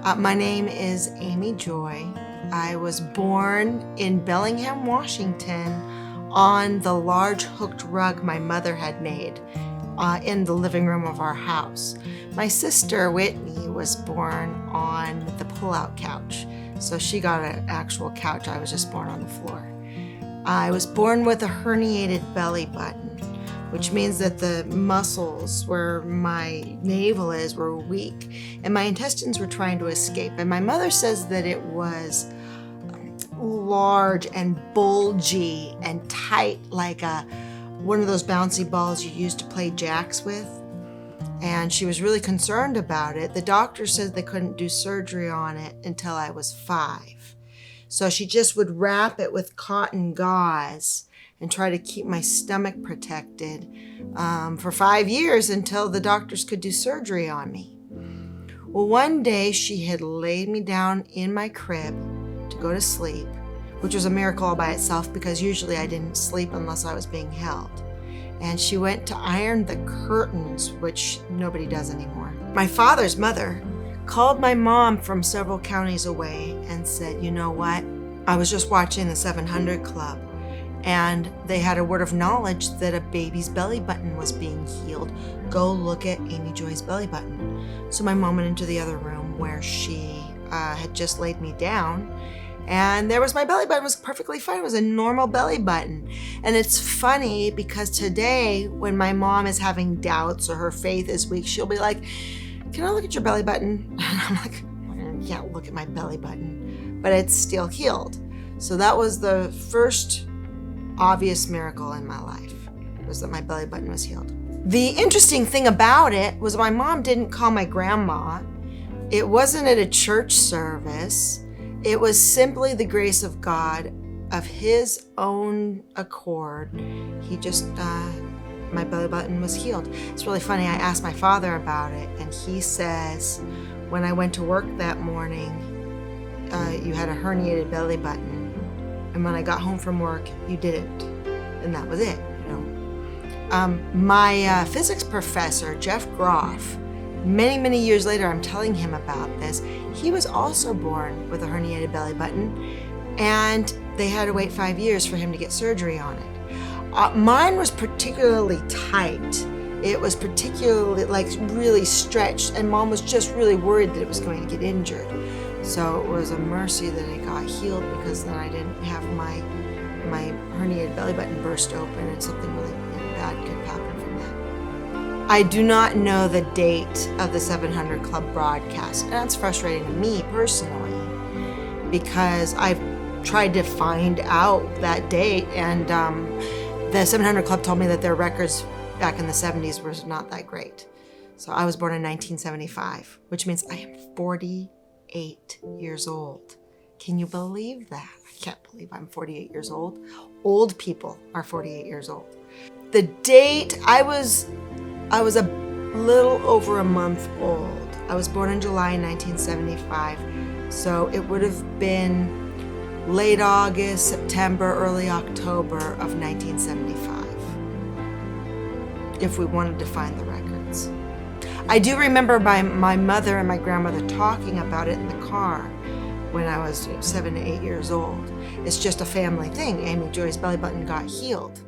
My name is Amy Joy. I was born in Bellingham, Washington, on the large hooked rug my mother had made in the living room of our house. My sister Whitney was born on the pull-out couch, so she got an actual couch. I was just born on the floor. I was born with a herniated belly button, which means that the muscles where my navel is were weak and my intestines were trying to escape. And my mother says that it was large and bulgy and tight, like one of those bouncy balls you used to play jacks with. And she was really concerned about it. The doctor said they couldn't do surgery on it until I was 5. So she just would wrap it with cotton gauze and try to keep my stomach protected for 5 years until the doctors could do surgery on me. Well, one day she had laid me down in my crib to go to sleep, which was a miracle all by itself because usually I didn't sleep unless I was being held. And she went to iron the curtains, which nobody does anymore. My father's mother called my mom from several counties away and said, "You know what? I was just watching the 700 Club. And they had a word of knowledge that a baby's belly button was being healed. Go look at Amy Joy's belly button." So my mom went into the other room where she had just laid me down, and there was my belly button. It was perfectly fine. It was a normal belly button. And it's funny because today when my mom is having doubts or her faith is weak, she'll be like, "Can I look at your belly button?" And I'm like, "I can't look at my belly button," but it's still healed. So that was the first obvious miracle in my life, was that my belly button was healed. The interesting thing about it was my mom didn't call my grandma. It wasn't at a church service. It was simply the grace of God, of his own accord. He just, my belly button was healed. It's really funny. I asked my father about it, and he says, when I went to work that morning, you had a herniated belly button. And when I got home from work, you didn't. And that was it, My physics professor, Jeff Groff, many years later, I'm telling him about this. He was also born with a herniated belly button, and they had to wait 5 years for him to get surgery on it. Mine was particularly tight. It was particularly, really stretched, and Mom was just really worried that it was going to get injured. So it was a mercy that it got healed, because then I didn't have my herniated belly button burst open, and something really bad could happen from that. I do not know the date of the 700 Club broadcast, and that's frustrating to me personally, because I've tried to find out that date, and the 700 Club told me that their records back in the 70s was not that great. So I was born in 1975, which means I am 48 years old. Can you believe that? I can't believe I'm 48 years old. Old people are 48 years old. The date, I was a little over a month old. I was born in July 1975, so it would have been late August, September, early October of 1975, if we wanted to find the records. I do remember my mother and my grandmother talking about it in the car when I was 7 to 8 years old. It's just a family thing. Amy Joy's belly button got healed.